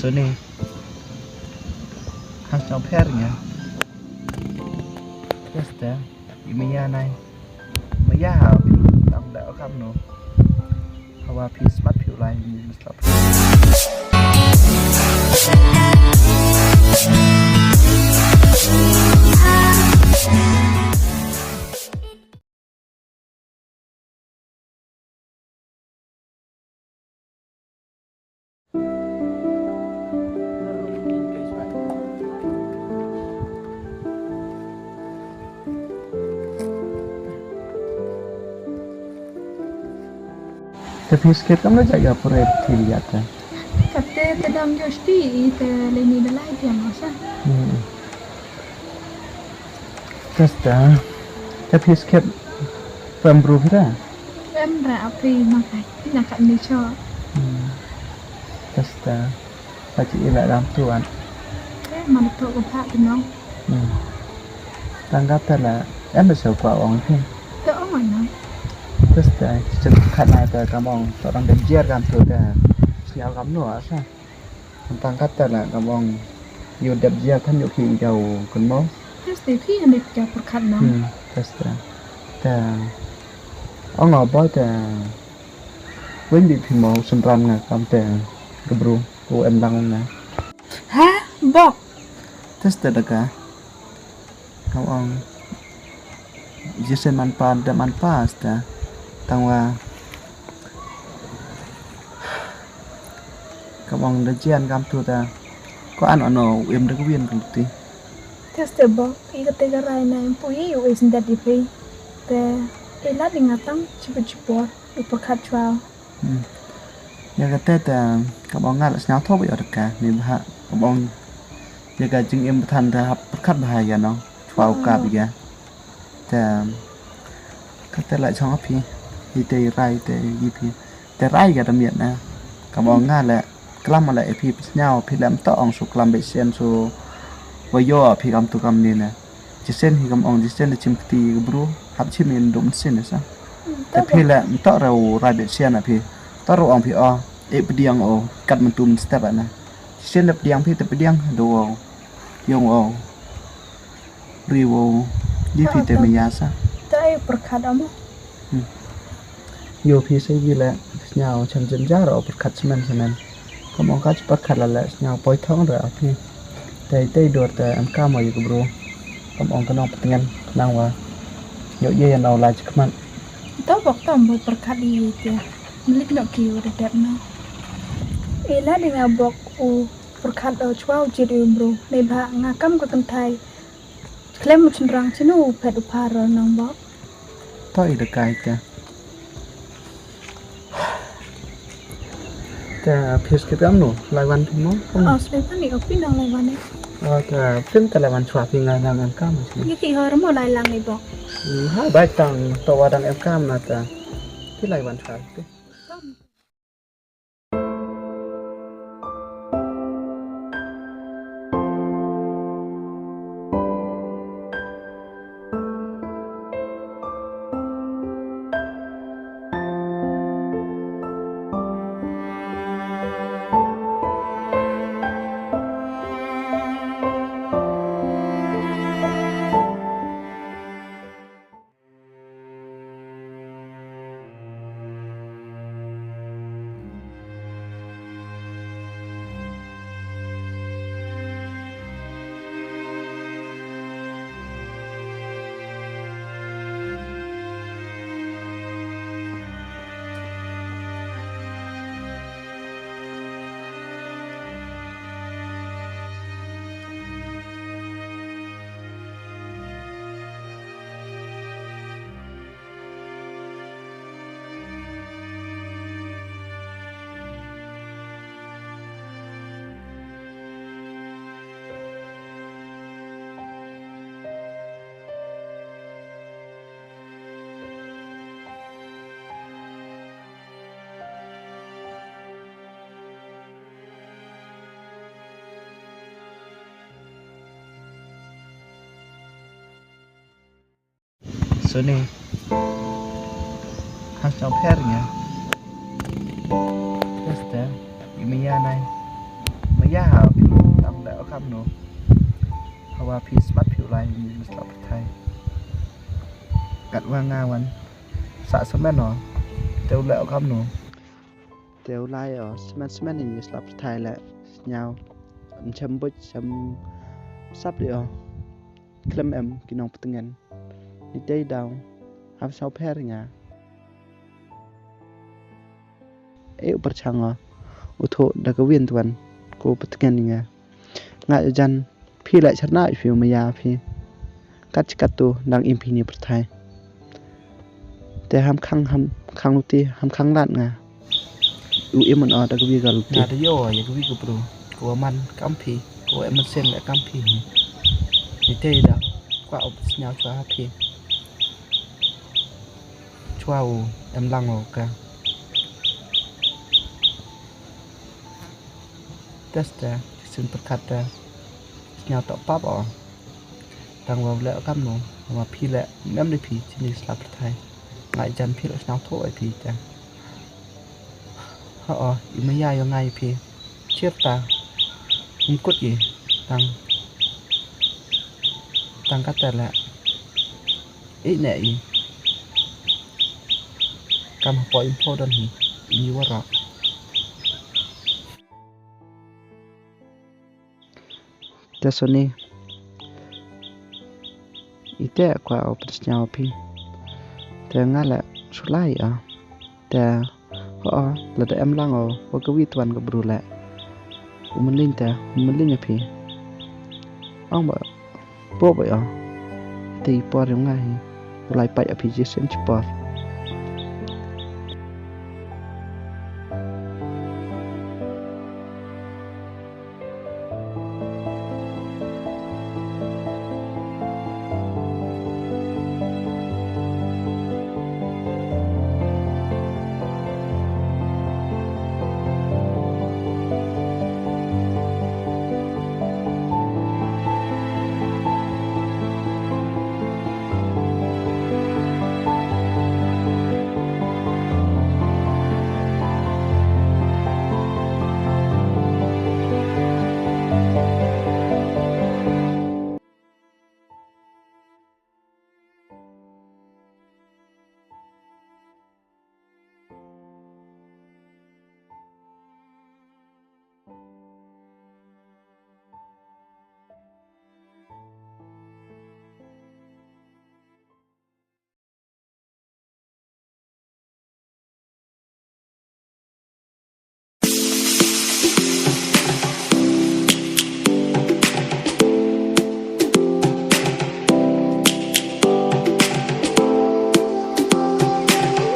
Sony hàng trong phe nhỉ testa imiya này mấy giá hảo thì tạm đỡ khăm nó Hawa pi smart phiêu lại mình stop tapi skip kamu jaga proyek lihat kan Kate tedam josti te leni dalai dia masa. testa tapi skip pemburu kita Em ra api makai nak kat ni cho. testa baca ilat dalam tuan Mana tu upak tu nong. tanggap lah em bisa kuat orang pun Tu orang nong. testa cekat naik ke kamu orang dengar kamu tu dah siapa kamu nuah sah tentang kata lah kamu you dengar kan you kiri jauh kan mau Terus tapi hendak jauh perkat nong. testa dah ông ngồi bói dah với bị phim màu sân ram nè kamu dah keburu ku em đang nè Ha, bok. testa dah kah kamu ông Jason manfaat dan manfaat dah tangwa kamu ông dah jian kamu tu dah có ăn ở nổ em đã có viên cùng tí Terus te bok. Ika te garai na empui you is ndat di pe. Te elat dingatang cepet-cepet di perkat cuau. ya kata dah kamu ông ngắt là nhau thốt bây giờ được cả nên ha kamu ông ya cái chừng em thành ra perkat bahaya nó vào cả bây giờ dah kata lại trong api di tây rai tây rai cái đặc biệt nè kamu ông ngắt là kelam lại api nhau api làm to ông số kelam bị sen số với yo api kamu tu kamu ni nè chỉ sen thì kamu ông chỉ sen là chim ti bro hấp chim mình đúng sen sao tapi là to rau rai bị sen api to rau ông pi o pediang o kat mentum step ana sen là pediang pi tapi pediang do yong o riwo di pi te miyasa Te perkat amu. yo pi sai gi la nhau chân chân giá rồi bật khát semen có mong cá bật khát là lại nhau bôi thong rồi pi tây tây đuột ăn cam màอยู่bro có mong cái nong pengen nang wa yo ye nào lại chắc man Tu bok tam boy perkat di dia. Milik nak kiu dedap no. Elat dengan bok u perkat cuau jadi bro. Neba ngakam ko tentai. Klem cenderang cinu pet upara nong bok. toi được cái ta phis cái tấm nổ lại văn thì nó Selepas ni opi nong lai wane. ta phim ta lại văn chua thì ngang ngang cam mà Ni ki hor mo lai lang ni bok. hai bài tang to wa dang em cam na ta thì lại văn chua Sony hàng trong phe nhỉ testa imiya này ไม่ยากพี่ตามแล้วครับหนูเพราะว่าพี่สมัครผิวลายมีสลับไทยกัดว่างาวันสะสมแม่หนอเตียวแล้วครับหนูเตียวลายสมัครนี่สลับไทยแหละยาวช้ำบุชช้ำซับเดียวเคลมกินน้องปตึงเงินนี่ได้ดาวฮับเสาแพร่งาอุปชังอุทโธดักเวียนตวันกูปตึงเงินนี่ไงงาจันพี่แหละชนะอีฟิวมายาพี่กัดตัวดังอิมพีนีประไทยแต่ห้ามขังลุตีห้ามขังด้านไงมันดักวีกับลุตีงาตะโยอยากวีกับปรูกัวมันกัมพีกัวมันเส้นและกัมพีนี่เตยดาวกว่าอบสญาชัวพี่ชัวลังโอกาเทสต์ซึ่งประคัดสญาต่อปั๊บต่างว่าแล้วครับหนูว่าพี่แหละแม่ไม่ได้พี่ที่นี่สลับไทยงายจันพี่เราสญาโทษไอพี่จ้ะอีไม่ยายยังไงพี่เชื่อตามุมกดยี่tăng cách tên là ít nè cầm học bội info đơn hì như quá rõ ta số này ít tệ qua ở bên nhau pi ta ngã là số lại ta là ta em lăng ở qua cái vi toàn của bù lại mình lên nhà pi ông bảo bố vậy thì bỏ ra ngay lại bay ở phía dưới sân sport